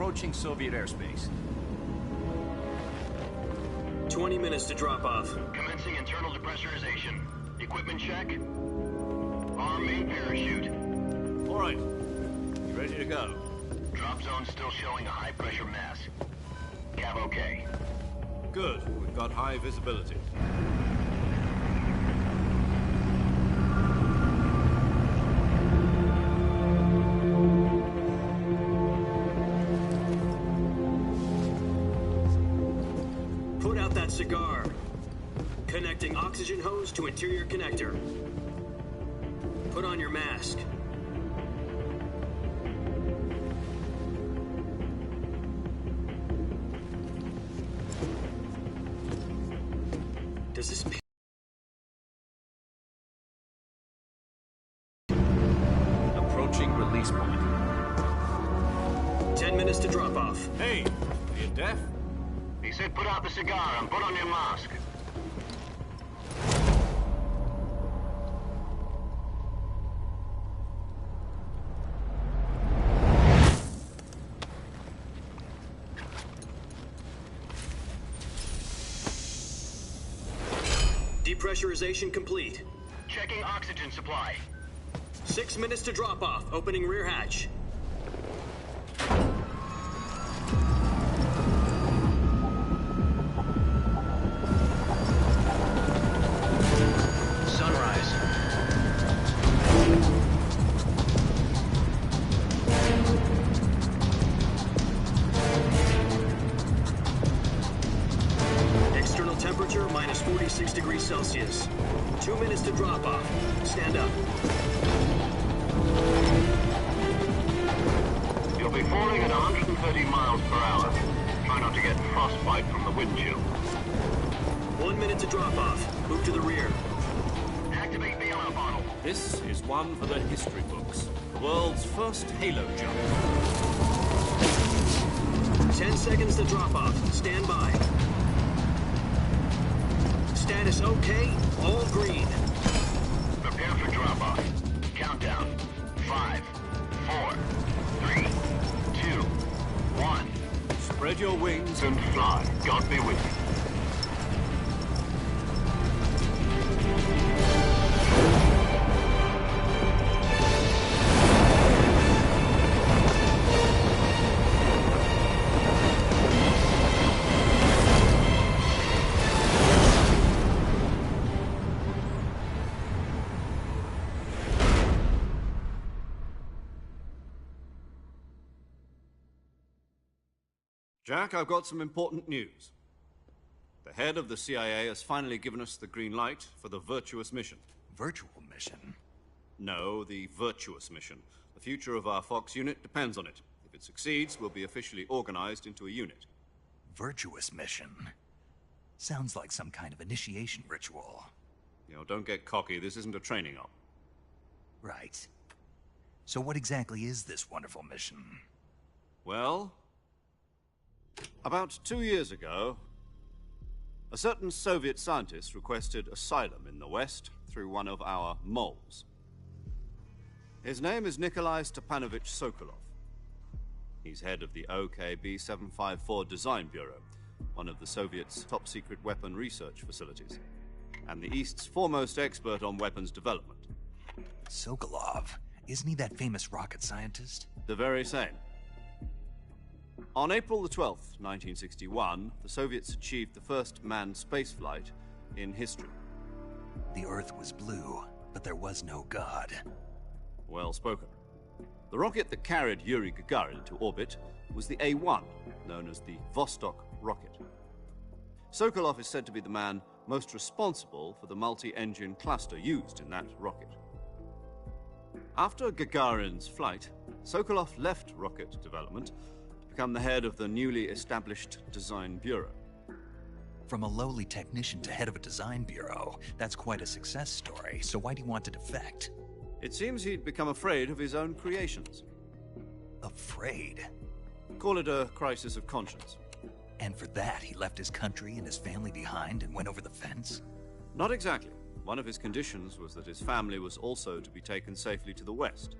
approaching Soviet airspace. 20 minutes to drop off. Commencing internal depressurization. Equipment check. Arm main parachute. All right. You ready to go? Drop zone still showing a high pressure mass. Cav okay. Good. We've got high visibility. Put out that cigar. Connecting oxygen hose to interior connector. Put on your mask. Does this... Approaching release point. 10 minutes to drop off. Hey, are you deaf? He said put out the cigar and put on your mask. Depressurization complete. Checking oxygen supply. 6 minutes to drop off. Opening rear hatch. Sunrise. External temperature minus 46 degrees Celsius. 2 minutes to drop off. Stand up. You'll be falling at 130 miles per hour. Try not to get frostbite from the wind chill. 1 minute to drop off. Move to the rear. Activate bailout bottle. This is one for the history books. The world's first halo jump. 10 seconds to drop off. Stand by. Status okay. All green. Prepare for drop-off. Countdown. 5, 4, 3, 2, 1. Spread your wings And fly. God be with you. Jack, I've got some important news. The head of the CIA has finally given us the green light for the Virtuous mission. Virtual mission? No, the Virtuous mission. The future of our Fox unit depends on it. If it succeeds, we'll be officially organized into a unit. Virtuous mission? Sounds like some kind of initiation ritual. You know, don't get cocky. This isn't a training op. Right. So what exactly is this wonderful mission? Well, about 2 years ago, a certain Soviet scientist requested asylum in the West through one of our moles. His name is Nikolai Stepanovich Sokolov. He's head of the OKB-754 Design Bureau, one of the Soviets' top-secret weapon research facilities, and the East's foremost expert on weapons development. Sokolov? Isn't he that famous rocket scientist? The very same. On April the 12th, 1961, the Soviets achieved the first manned spaceflight in history. The Earth was blue, but there was no God. Well spoken. The rocket that carried Yuri Gagarin to orbit was the A-1, known as the Vostok rocket. Sokolov is said to be the man most responsible for the multi-engine cluster used in that rocket. After Gagarin's flight, Sokolov left rocket development to become the head of the newly established Design Bureau. From a lowly technician to head of a design bureau, that's quite a success story, so why do you want to defect? It seems he'd become afraid of his own creations. Afraid? Call it a crisis of conscience. And for that, he left his country and his family behind and went over the fence? Not exactly. One of his conditions was that his family was also to be taken safely to the West.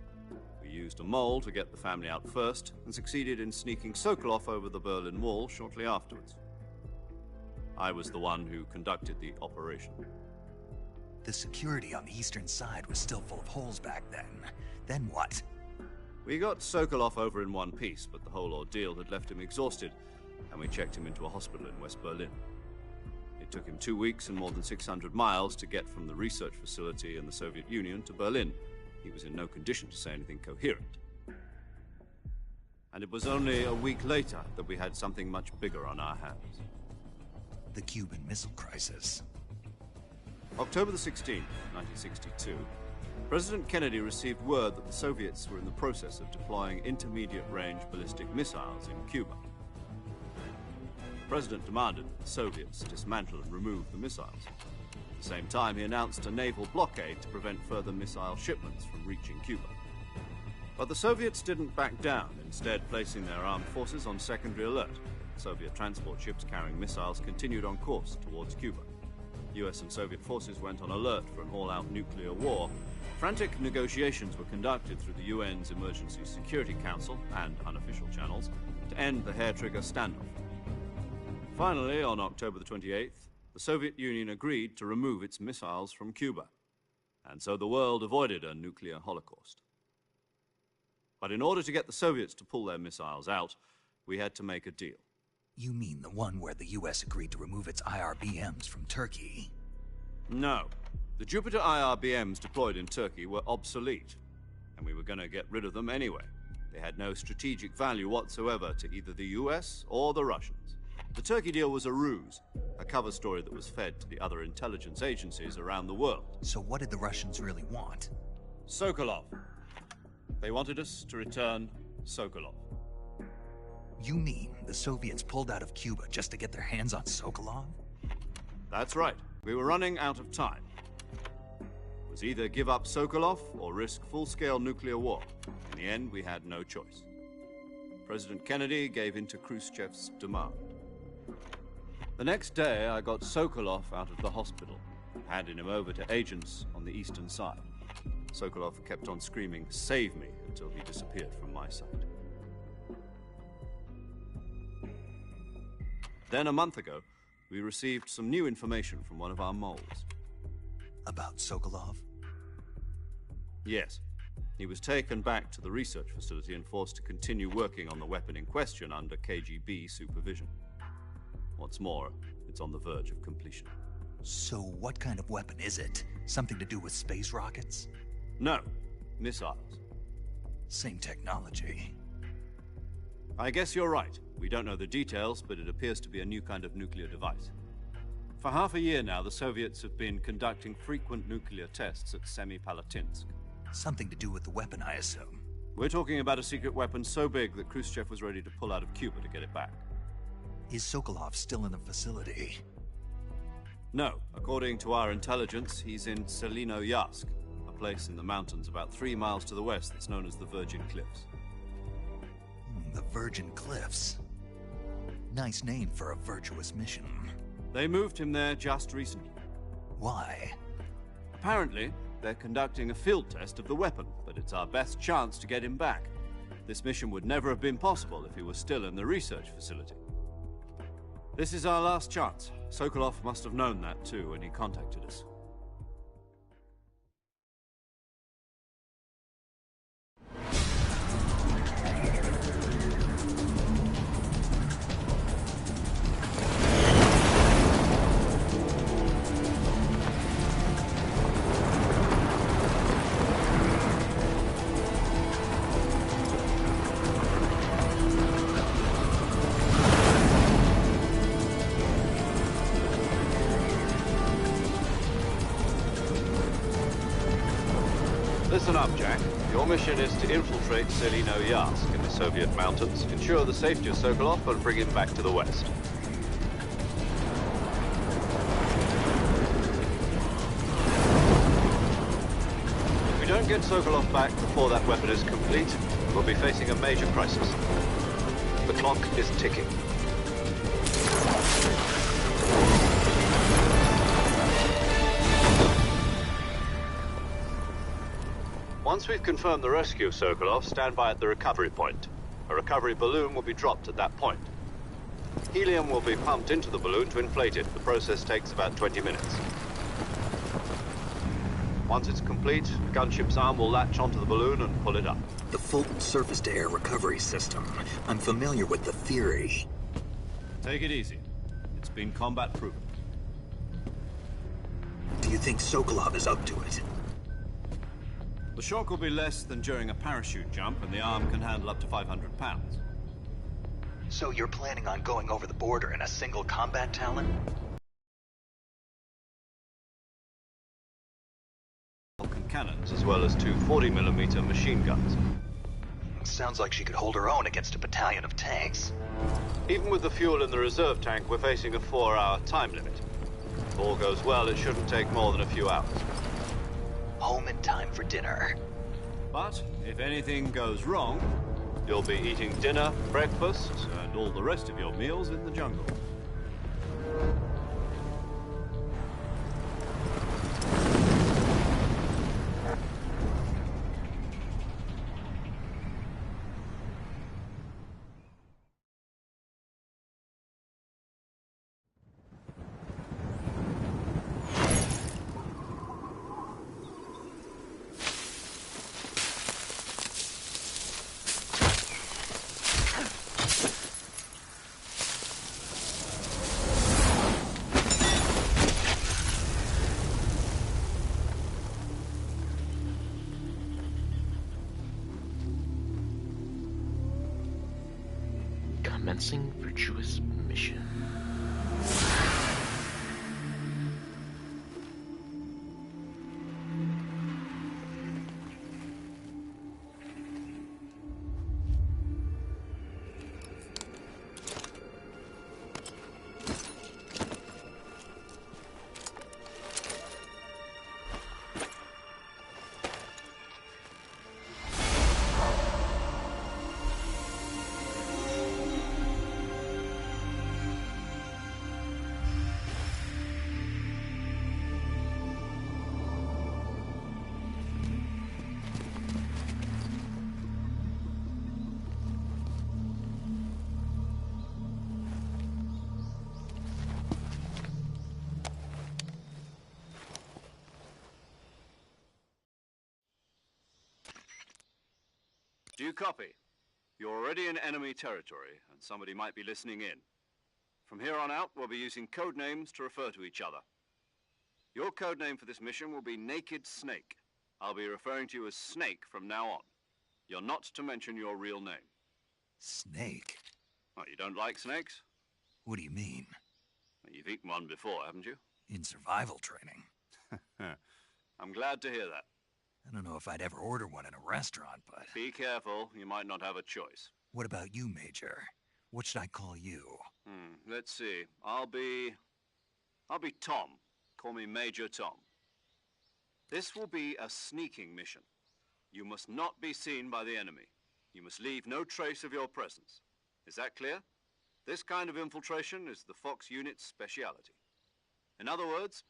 For We used a mole to get the family out first, and succeeded in sneaking Sokolov over the Berlin Wall shortly afterwards. I was the one who conducted the operation. The security on the eastern side was still full of holes back then. Then what? We got Sokolov over in one piece, but the whole ordeal had left him exhausted, and we checked him into a hospital in West Berlin. It took him 2 weeks and more than 600 miles to get from the research facility in the Soviet Union to Berlin. He was in no condition to say anything coherent. And it was only a week later that we had something much bigger on our hands. The Cuban Missile Crisis. October the 16th, 1962, President Kennedy received word that the Soviets were in the process of deploying intermediate-range ballistic missiles in Cuba. The President demanded that the Soviets dismantle and remove the missiles. At the same time, he announced a naval blockade to prevent further missile shipments from reaching Cuba. But the Soviets didn't back down, instead placing their armed forces on secondary alert. Soviet transport ships carrying missiles continued on course towards Cuba. US and Soviet forces went on alert for an all-out nuclear war. Frantic negotiations were conducted through the UN's Emergency Security Council and unofficial channels to end the hair-trigger standoff. Finally, on October the 28th, the Soviet Union agreed to remove its missiles from Cuba, and so the world avoided a nuclear holocaust. But in order to get the Soviets to pull their missiles out, we had to make a deal. You mean the one where the US agreed to remove its IRBMs from Turkey? No. The Jupiter IRBMs deployed in Turkey were obsolete, and we were going to get rid of them anyway. They had no strategic value whatsoever to either the US or the Russians. The Turkey deal was a ruse, a cover story that was fed to the other intelligence agencies around the world. So what did the Russians really want? Sokolov. They wanted us to return Sokolov. You mean the Soviets pulled out of Cuba just to get their hands on Sokolov? That's right. We were running out of time. It was either give up Sokolov or risk full-scale nuclear war. In the end, we had no choice. President Kennedy gave in to Khrushchev's demand. The next day, I got Sokolov out of the hospital, handing him over to agents on the eastern side. Sokolov kept on screaming, "Save me," until he disappeared from my sight. Then, a month ago, we received some new information from one of our moles. About Sokolov? Yes. He was taken back to the research facility and forced to continue working on the weapon in question under KGB supervision. What's more, it's on the verge of completion. So what kind of weapon is it? Something to do with space rockets? No, missiles. Same technology. I guess you're right. We don't know the details, but it appears to be a new kind of nuclear device. For half a year now, the Soviets have been conducting frequent nuclear tests at Semipalatinsk. Something to do with the weapon, I assume. We're talking about a secret weapon so big that Khrushchev was ready to pull out of Cuba to get it back. Is Sokolov still in the facility? No. According to our intelligence, he's in Selinoyarsk, a place in the mountains about 3 miles to the west that's known as the Virgin Cliffs. The Virgin Cliffs. Nice name for a virtuous mission. They moved him there just recently. Why? Apparently, they're conducting a field test of the weapon, but it's our best chance to get him back. This mission would never have been possible if he was still in the research facility. This is our last chance. Sokolov must have known that too when he contacted us. Listen up, Jack. Your mission is to infiltrate Selinoyarsk in the Soviet mountains, ensure the safety of Sokolov, and bring him back to the west. If we don't get Sokolov back before that weapon is complete, we'll be facing a major crisis. The clock is ticking. Once we've confirmed the rescue, Sokolov, stand by at the recovery point. A recovery balloon will be dropped at that point. Helium will be pumped into the balloon to inflate it. The process takes about 20 minutes. Once it's complete, the gunship's arm will latch onto the balloon and pull it up. The Fulton surface-to-air recovery system. I'm familiar with the theory. Take it easy. It's been combat-proven. Do you think Sokolov is up to it? The shock will be less than during a parachute jump, and the arm can handle up to 500 pounds. So you're planning on going over the border in a single combat Talon? Cannons, as well as two 40mm machine guns. Sounds like she could hold her own against a battalion of tanks. Even with the fuel in the reserve tank, we're facing a 4-hour time limit. If all goes well, it shouldn't take more than a few hours. Home in time for dinner. But if anything goes wrong, you'll be eating dinner, breakfast, and all the rest of your meals in the jungle. Commencing virtuous mission. Do you copy? You're already in enemy territory, and somebody might be listening in. From here on out, we'll be using code names to refer to each other. Your code name for this mission will be Naked Snake. I'll be referring to you as Snake from now on. You're not to mention your real name. Snake? Oh, you don't like snakes? What do you mean? Well, you've eaten one before, haven't you? In survival training. I'm glad to hear that. I don't know if I'd ever order one in a restaurant, but... Be careful, you might not have a choice. What about you, Major? What should I call you? Let's see. I'll be Tom. Call me Major Tom. This will be a sneaking mission. You must not be seen by the enemy. You must leave no trace of your presence. Is that clear? This kind of infiltration is the Fox unit's speciality. In other words...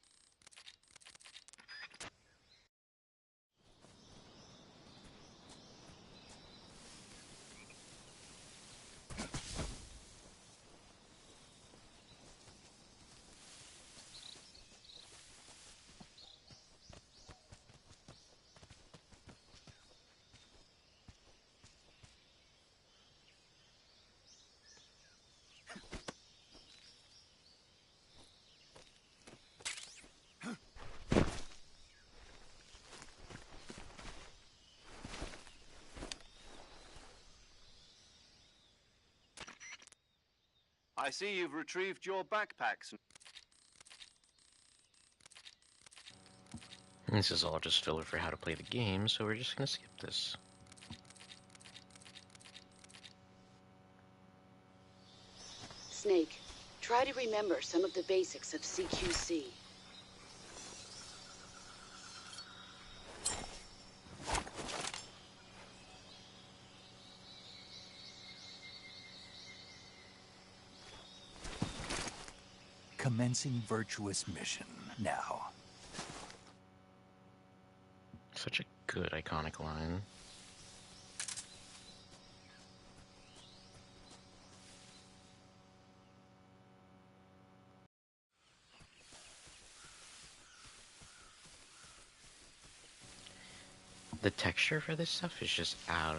I see you've retrieved your backpacks. This is all just filler for how to play the game, so we're just gonna skip this. Snake, try to remember some of the basics of CQC. Commencing virtuous mission now. Such a good iconic line. The texture for this stuff is just out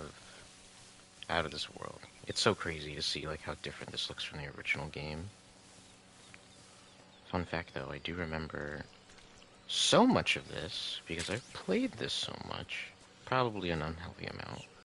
of this world. It's so crazy to see like how different this looks from the original game. Fun fact though, I do remember so much of this because I've played this so much, probably an unhealthy amount,